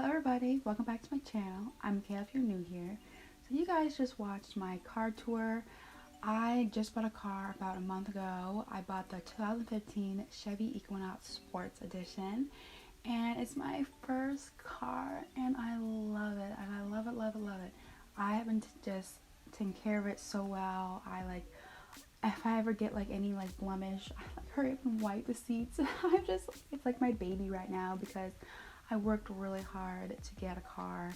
Hello everybody, welcome back to my channel. I'm Kayla if you're new here. So you guys just watched my car tour. I just bought a car about a month ago. I bought the 2015 Chevy Equinox Sport Edition. And it's my first car and I love it. And I love it, love it, love it. I haven't just taken care of it so well. If I ever get any blemish, I hurry up and wipe the seats. It's like my baby right now because I worked really hard to get a car.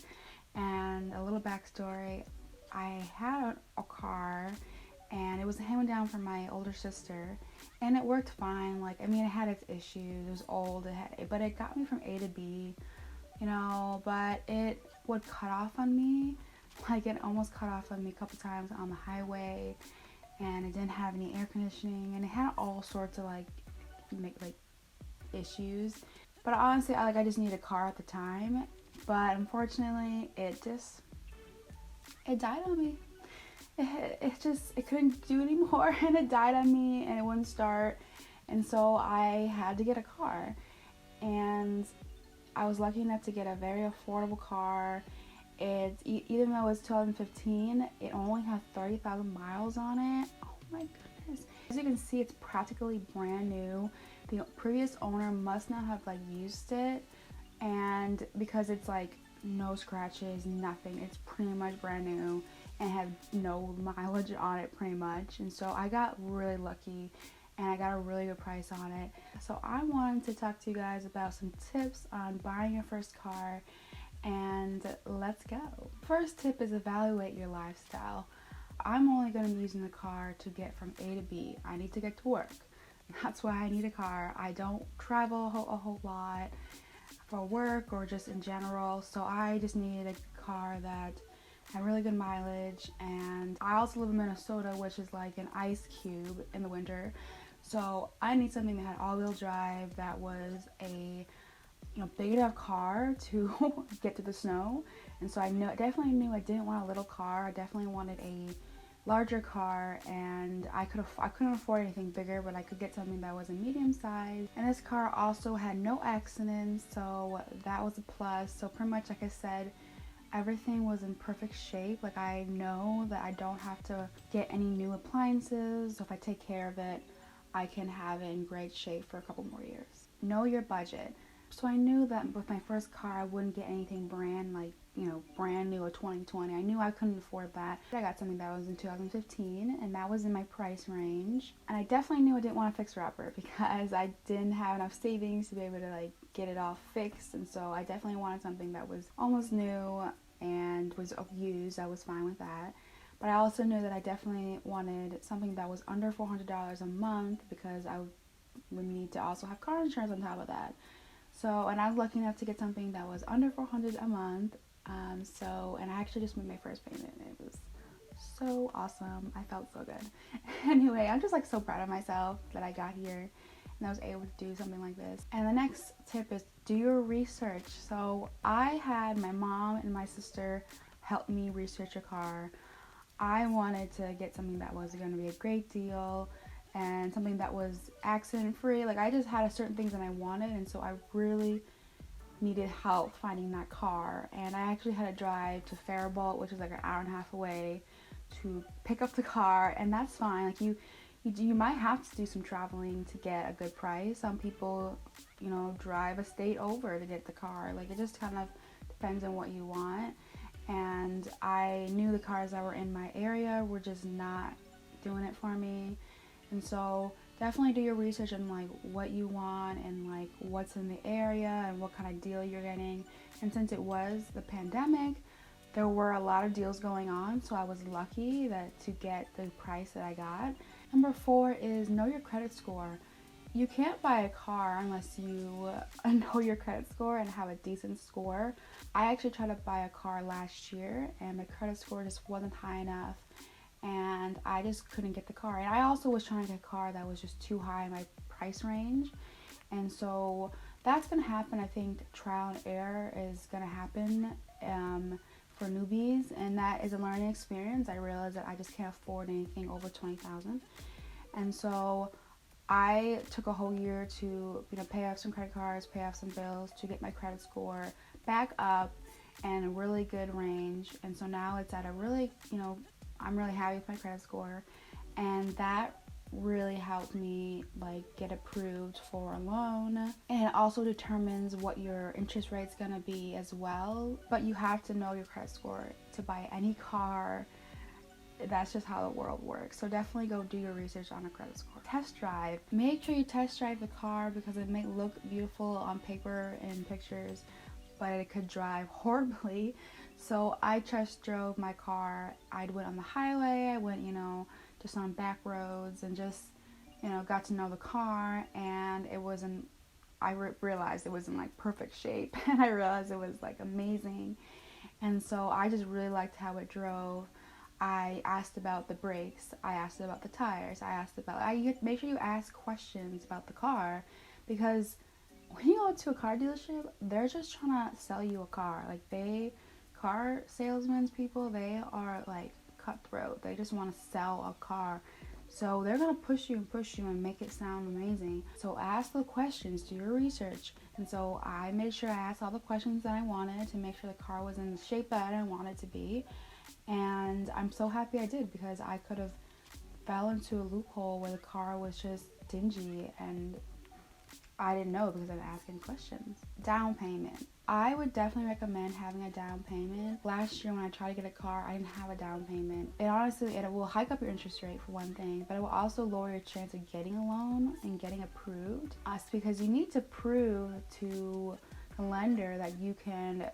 And a little backstory, I had a car and it was handed down from my older sister and it worked fine. It had its issues. It was old, but it got me from A to B, but it would cut off on me. It almost cut off on me a couple times on the highway, and it didn't have any air conditioning, and it had all sorts of issues. But honestly, I just needed a car at the time. But unfortunately, it died on me. It couldn't do anymore, and it died on me, and it wouldn't start. And so I had to get a car, and I was lucky enough to get a very affordable car. Even though it's 2015, it only has 30,000 miles on it. Oh my goodness. As you can see, it's practically brand new. The previous owner must not have used it, and because it's no scratches, nothing, it's pretty much brand new and had no mileage on it pretty much. And so I got really lucky and I got a really good price on it. So I wanted to talk to you guys about some tips on buying your first car, and let's go. First tip is evaluate your lifestyle. I'm only going to be using the car to get from A to B. I need to get to work. That's why I need a car. I don't travel a whole lot for work or just in general, so I just needed a car that had really good mileage. And I also live in Minnesota, which is like an ice cube in the winter, so I need something that had all-wheel drive, that was a big enough car to get to the snow. And so I definitely knew I didn't want a little car. I definitely wanted a larger car, and I couldn't afford anything bigger, but I could get something that was a medium size. And this car also had no accidents, so that was a plus. So pretty much, like I said, everything was in perfect shape. I know that I don't have to get any new appliances, so if I take care of it, I can have it in great shape for a couple more years. Know your budget. So I knew that with my first car, I wouldn't get anything brand new or 2020. I knew I couldn't afford that. I got something that was in 2015, and that was in my price range. And I definitely knew I didn't want a fixer-upper because I didn't have enough savings to be able to get it all fixed. And so I definitely wanted something that was almost new and was used. I was fine with that. But I also knew that I definitely wanted something that was under $400 a month, because I would need to also have car insurance on top of that. So, and I was lucky enough to get something that was under $400 a month. And I actually just made my first payment, and it was so awesome. I felt so good. Anyway, I'm just so proud of myself that I got here and I was able to do something like this. And the next tip is do your research. So I had my mom and my sister help me research a car. I wanted to get something that was going to be a great deal and something that was accident free. I just had certain things that I wanted, and so I really needed help finding that car. And I actually had to drive to Faribault, which is an hour and a half away, to pick up the car. And that's fine. You might have to do some traveling to get a good price. Some people drive a state over to get the car. It just kind of depends on what you want. And I knew the cars that were in my area were just not doing it for me. And so definitely do your research on what you want and what's in the area and what kind of deal you're getting. And since it was the pandemic, there were a lot of deals going on, so I was lucky to get the price that I got. Number 4 is know your credit score. You can't buy a car unless you know your credit score and have a decent score. I actually tried to buy a car last year and my credit score just wasn't high enough, and I just couldn't get the car. And I also was trying to get a car that was just too high in my price range. And so that's going to happen. I think trial and error is going to happen for newbies, and that is a learning experience. I realized that I just can't afford anything over $20,000. And so I took a whole year to pay off some credit cards, pay off some bills to get my credit score back up and a really good range. And so now it's at a really, I'm really happy with my credit score, and that really helped me like get approved for a loan. And it also determines what your interest rate's gonna be as well, but you have to know your credit score to buy any car. That's just how the world works. So definitely go do your research on a credit score. Test drive. Make sure you test drive the car, because it may look beautiful on paper and pictures, but it could drive horribly. So I test drove my car. I went on the highway, I went, just on back roads, and just, got to know the car. And it wasn't, realized it was in like perfect shape, and I realized it was like amazing. And so I just really liked how it drove. I asked about the brakes, I asked about the tires, make sure you ask questions about the car, because when you go to a car dealership, they're just trying to sell you a car. Like, car salesmen, people, they are like cutthroat. They just want to sell a car. So they're going to push you and make it sound amazing. So ask the questions, do your research. And so I made sure I asked all the questions that I wanted to make sure the car was in the shape that I wanted it to be. And I'm so happy I did, because I could have fell into a loophole where the car was just dingy, and I didn't know because I'm asking questions. Down payment. I would definitely recommend having a down payment. Last year when I tried to get a car, I didn't have a down payment. It will hike up your interest rate for one thing, but it will also lower your chance of getting a loan and getting approved. It's because you need to prove to the lender that you can,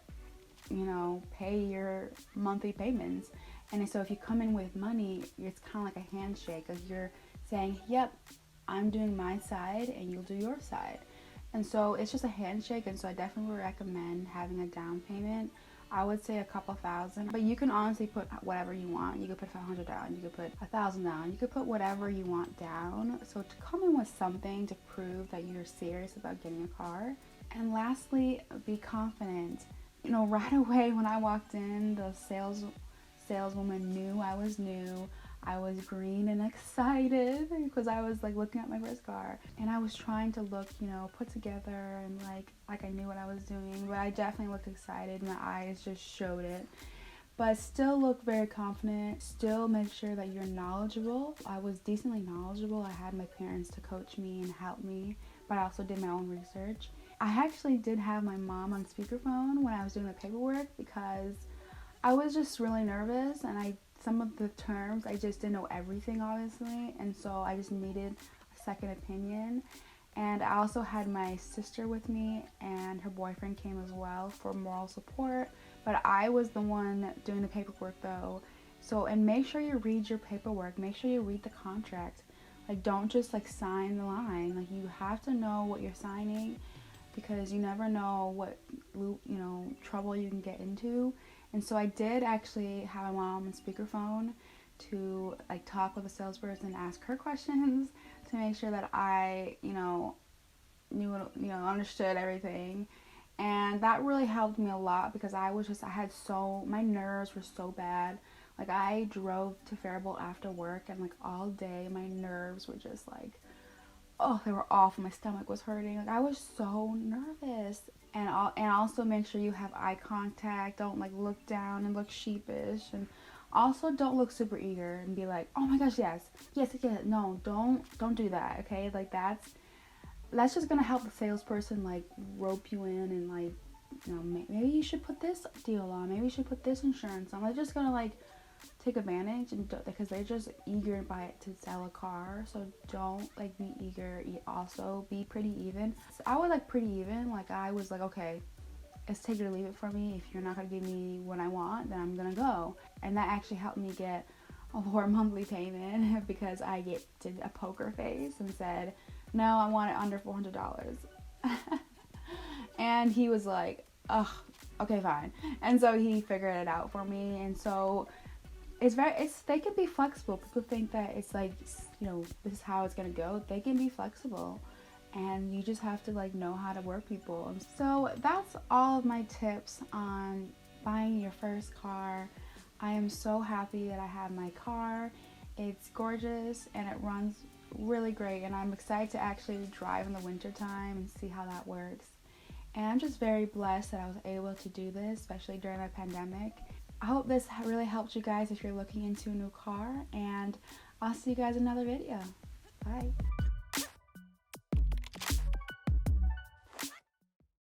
pay your monthly payments. And so if you come in with money, it's kind of like a handshake. Like, you're saying, yep, I'm doing my side and you'll do your side. And so it's just a handshake. And so I definitely would recommend having a down payment. I would say a couple thousand, but you can honestly put whatever you want. You could put $500 down, you could put $1,000 down, you could put whatever you want down. So to come in with something to prove that you're serious about getting a car. And lastly, be confident. Right away when I walked in, the saleswoman knew I was new. I was green and excited because I was like looking at my first car, and I was trying to look, put together and like I knew what I was doing, but I definitely looked excited. My eyes just showed it. But still look very confident. Still make sure that you're knowledgeable. I was decently knowledgeable. I had my parents to coach me and help me, but I also did my own research. I actually did have my mom on speakerphone when I was doing the paperwork, because I was just really nervous, and some of the terms, I just didn't know everything, obviously, and so I just needed a second opinion. And I also had my sister with me, and her boyfriend came as well for moral support, but I was the one doing the paperwork though. So, and make sure you read your paperwork, make sure you read the contract. Like, don't just sign the line. Like, you have to know what you're signing, because you never know what trouble you can get into. And so I did actually have my mom on speakerphone to talk with the salesperson, ask her questions to make sure that I knew understood everything. And that really helped me a lot, because my nerves were so bad. I drove to Faribault after work, and all day my nerves were just they were awful. My stomach was hurting. I was so nervous. And also make sure you have eye contact. Don't look down and look sheepish. And also don't look super eager and be like, oh my gosh, yes. No, don't do that. Okay, that's just gonna help the salesperson rope you in, and maybe you should put this deal on. Maybe you should put this insurance on. They're just gonna take advantage, and because they're just eager to sell a car. So don't be eager. Also be pretty even. So I was pretty even. I was okay, it's take it or leave it for me. If you're not gonna give me what I want, then I'm gonna go. And that actually helped me get a lower monthly payment, because I did a poker face and said, no, I want it under $400. And he was like, ugh, okay, fine. And so he figured it out for me. And so they can be flexible. People think that it's this is how it's gonna go. They can be flexible, and you just have to know how to work people. So that's all of my tips on buying your first car. I am so happy that I have my car. It's gorgeous and it runs really great, and I'm excited to actually drive in the winter time and see how that works. And I'm just very blessed that I was able to do this, especially during the pandemic. I hope this really helped you guys if you're looking into a new car, and I'll see you guys in another video. Bye.